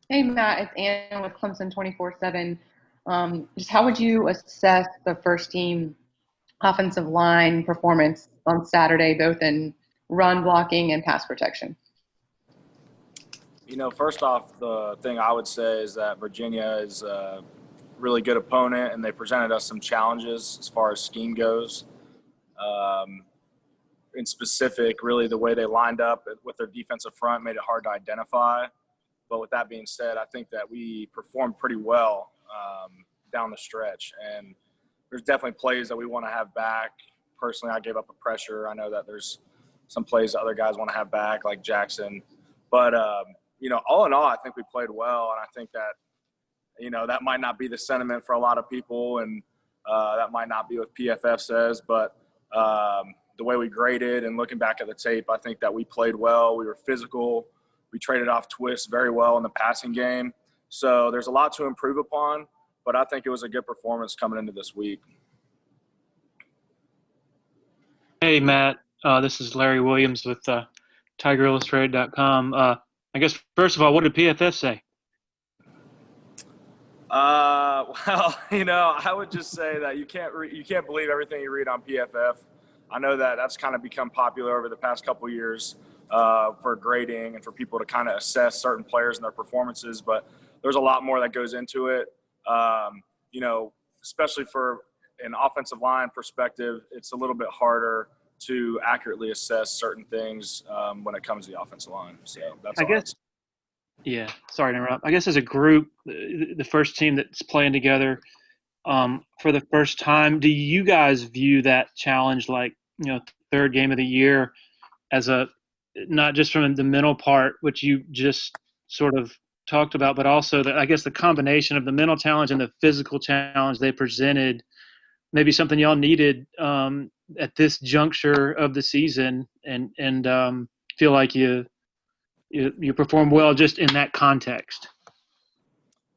Hey Matt, it's Anna with Clemson 24/7. Just how would you assess the first team offensive line performance on Saturday, both in run blocking and pass protection? First off, the thing I would say is that Virginia is a really good opponent, and they presented us some challenges as far as scheme goes. Um, in specific, really the way they lined up with their defensive front made it hard to identify. But with that being said, I think that we performed pretty well down the stretch. And there's definitely plays that we want to have back. Personally, I gave up a pressure. I know that there's some plays that other guys want to have back, like Jackson. But, all in all, I think we played well. And I think that, that might not be the sentiment for a lot of people. And that might not be what PFF says. But the way we graded and looking back at the tape, I think that we played well. We were physical. We traded off twists very well in the passing game. So there's a lot to improve upon, but I think it was a good performance coming into this week. Hey, Matt. This is Larry Williams with TigerIllustrated.com. I guess, first of all, what did PFF say? I would just say that you can't believe everything you read on PFF. I know that that's kind of become popular over the past couple of years for grading and for people to kind of assess certain players and their performances, but there's a lot more that goes into it. Especially for an offensive line perspective, it's a little bit harder to accurately assess certain things when it comes to the offensive line. So that's all. Yeah, sorry to interrupt. I guess as a group, the first team that's playing together for the first time, do you guys view that challenge like, third game of the year as not just from the mental part, which you just sort of talked about, but also I guess the combination of the mental challenge and the physical challenge they presented, maybe something y'all needed at this juncture of the season, and feel like you perform well just in that context?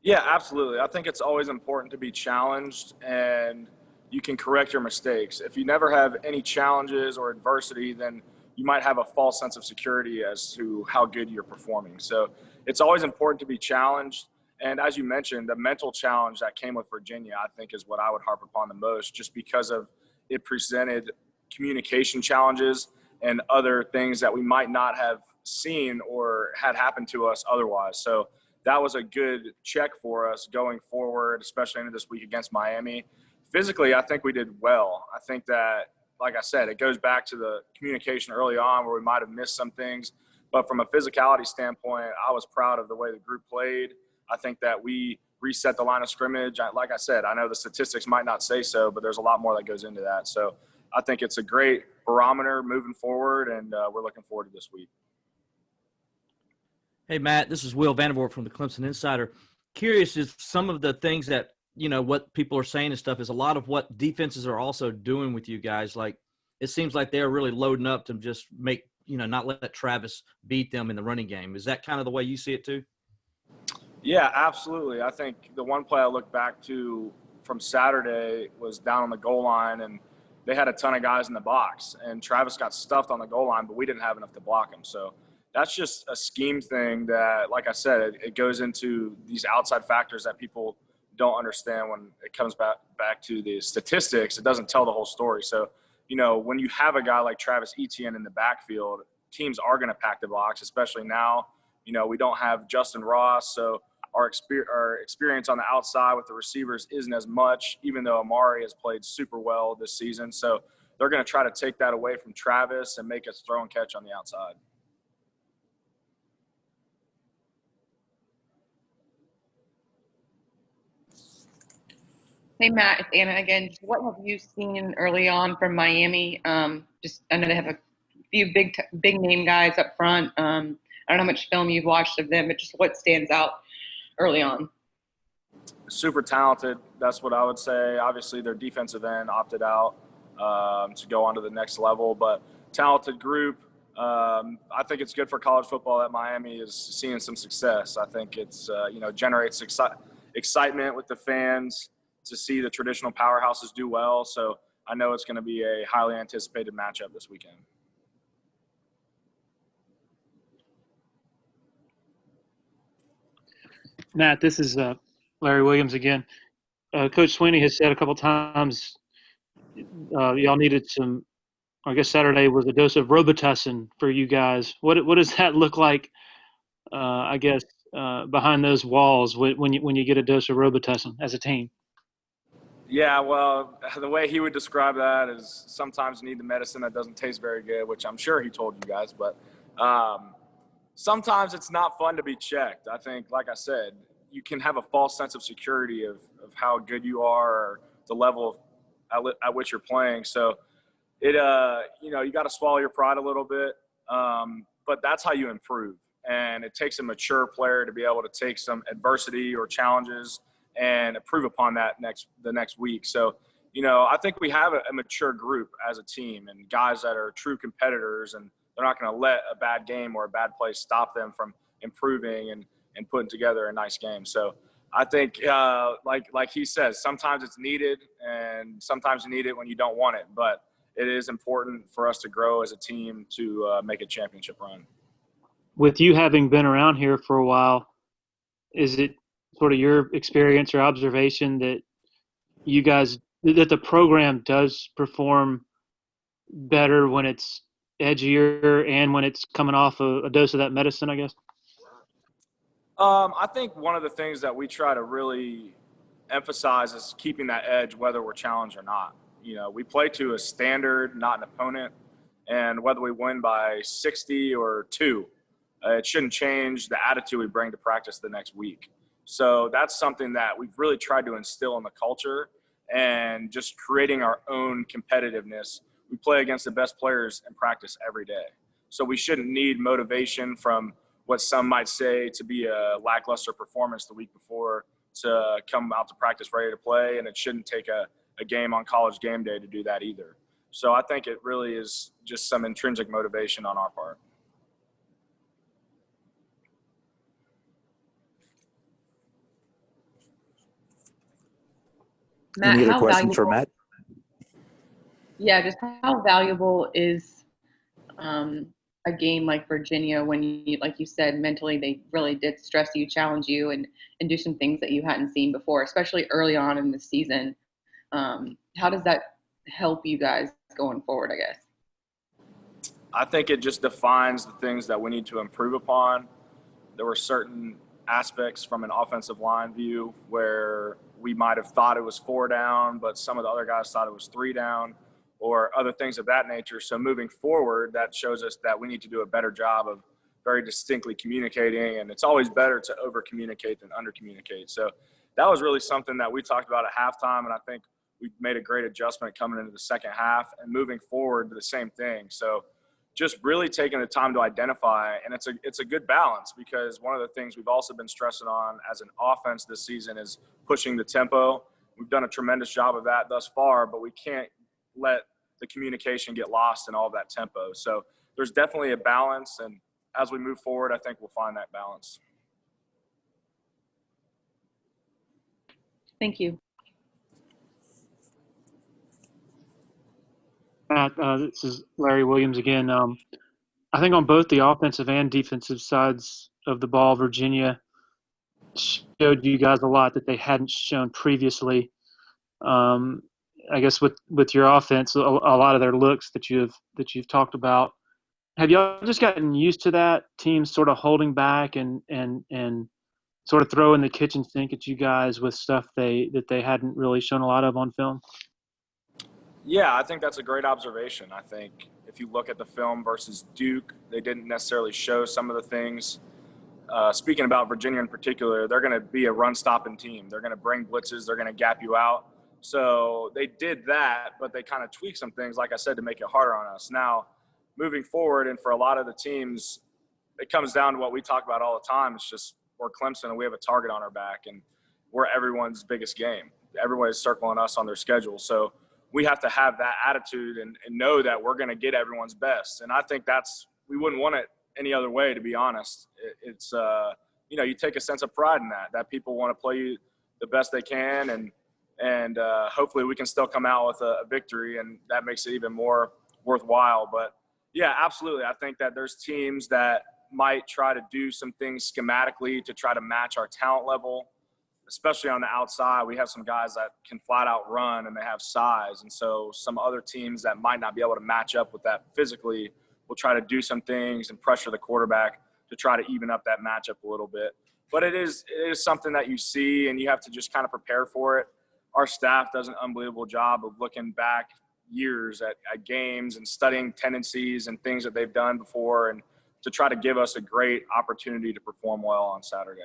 Yeah, absolutely. I think it's always important to be challenged, and you can correct your mistakes. If you never have any challenges or adversity, then you might have a false sense of security as to how good you're performing. So it's always important to be challenged. And as you mentioned, the mental challenge that came with Virginia, I think, is what I would harp upon the most, just because of it presented communication challenges and other things that we might not have seen or had happened to us otherwise. So that was a good check for us going forward, especially into this week against Miami. Physically, I think we did well. I think that, like I said, it goes back to the communication early on where we might have missed some things. But from a physicality standpoint, I was proud of the way the group played. I think that we reset the line of scrimmage. Like I said, I know the statistics might not say so, but there's a lot more that goes into that. So I think it's a great barometer moving forward, and we're looking forward to this week. Hey, Matt, this is Will Vandervoort from the Clemson Insider. Curious is some of the things that, what people are saying and stuff is a lot of what defenses are also doing with you guys. Like, it seems like they're really loading up to just make, not let Travis beat them in the running game. Is that kind of the way you see it too? Yeah, absolutely. I think the one play I look back to from Saturday was down on the goal line, and they had a ton of guys in the box, and Travis got stuffed on the goal line, but we didn't have enough to block him. So that's just a scheme thing that, like I said, it goes into these outside factors that people don't understand when it comes back to the statistics. It doesn't tell the whole story. So, when you have a guy like Travis Etienne in the backfield, teams are going to pack the box, especially now. We don't have Justin Ross, so our experience on the outside with the receivers isn't as much, even though Amari has played super well this season. So they're going to try to take that away from Travis and make us throw and catch on the outside. Hey Matt, it's Anna again. What have you seen early on from Miami? I know they have a few big name guys up front. I don't know how much film you've watched of them, but just what stands out early on? Super talented. That's what I would say. Obviously, their defensive end opted out to go on to the next level, but talented group. I think it's good for college football that Miami is seeing some success. I think it's generates excitement with the fans to see the traditional powerhouses do well. So I know it's going to be a highly anticipated matchup this weekend. Matt, this is Larry Williams again. Coach Sweeney has said a couple times y'all needed some. I guess Saturday was a dose of Robitussin for you guys. What does that look like? I guess behind those walls when you get a dose of Robitussin as a team. Yeah, well, the way he would describe that is sometimes you need the medicine that doesn't taste very good, which I'm sure he told you guys, but sometimes it's not fun to be checked. I think, like I said, you can have a false sense of security of how good you are or the level at which you're playing. So it, you got to swallow your pride a little bit, but that's how you improve. And it takes a mature player to be able to take some adversity or challenges and improve upon that the next week. So, I think we have a mature group as a team and guys that are true competitors, and they're not going to let a bad game or a bad play stop them from improving and putting together a nice game. So I think, like he says, sometimes it's needed and sometimes you need it when you don't want it. But it is important for us to grow as a team to make a championship run. With you having been around here for a while, is it sort of your experience or observation that that the program does perform better when it's edgier and when it's coming off a dose of that medicine, I guess? I think one of the things that we try to really emphasize is keeping that edge, whether we're challenged or not. We play to a standard, not an opponent, and whether we win by 60 or 2, it shouldn't change the attitude we bring to practice the next week. So that's something that we've really tried to instill in the culture and just creating our own competitiveness. We play against the best players in practice every day. So we shouldn't need motivation from what some might say to be a lackluster performance the week before to come out to practice ready to play. And it shouldn't take a game on College game day to do that either. So I think it really is just some intrinsic motivation on our part. Matt, Any other how questions for valuable? Matt? Yeah, just how valuable is a game like Virginia when you, like you said, mentally they really did stress you, challenge you, and do some things that you hadn't seen before, especially early on in the season. How does that help you guys going forward, I guess? I think it just defines the things that we need to improve upon. There were certain aspects from an offensive line view where we might have thought it was 4 down, but some of the other guys thought it was 3 down, or other things of that nature. So moving forward, that shows us that we need to do a better job of very distinctly communicating, and it's always better to over-communicate than under-communicate. So that was really something that we talked about at halftime, and I think we made a great adjustment coming into the second half, and moving forward, the same thing. So just really taking the time to identify, and it's a good balance, because one of the things we've also been stressing on as an offense this season is pushing the tempo. We've done a tremendous job of that thus far, but we can't let the communication get lost in all of that tempo. So there's definitely a balance, and as we move forward, I think we'll find that balance. Thank you. Matt, this is Larry Williams again. I think on both the offensive and defensive sides of the ball, Virginia showed you guys a lot that they hadn't shown previously. I guess with your offense, a lot of their looks that you've talked about. Have y'all just gotten used to that, teams sort of holding back and sort of throwing the kitchen sink at you guys with stuff that they hadn't really shown a lot of on film? Yeah, I think that's a great observation. I think if you look at the film versus Duke, they didn't necessarily show some of the things. Speaking about Virginia in particular, they're going to be a run-stopping team. They're going to bring blitzes. They're going to gap you out. So they did that, but they kind of tweaked some things, like I said, to make it harder on us. Now, moving forward, and for a lot of the teams, it comes down to what we talk about all the time. It's just we're Clemson, and we have a target on our back, and we're everyone's biggest game. Everybody's circling us on their schedule. So we have to have that attitude and know that we're going to get everyone's best. And I think we wouldn't want it any other way, to be honest. It's you take a sense of pride in that people want to play you the best they can, and hopefully we can still come out with a victory, and that makes it even more worthwhile. But yeah, absolutely. I think that there's teams that might try to do some things schematically to try to match our talent level, especially on the outside. We have some guys that can flat out run and they have size. And so some other teams that might not be able to match up with that physically will try to do some things and pressure the quarterback to try to even up that matchup a little bit. But it is something that you see, and you have to just kind of prepare for it. Our staff does an unbelievable job of looking back years at games and studying tendencies and things that they've done before, and to try to give us a great opportunity to perform well on Saturday.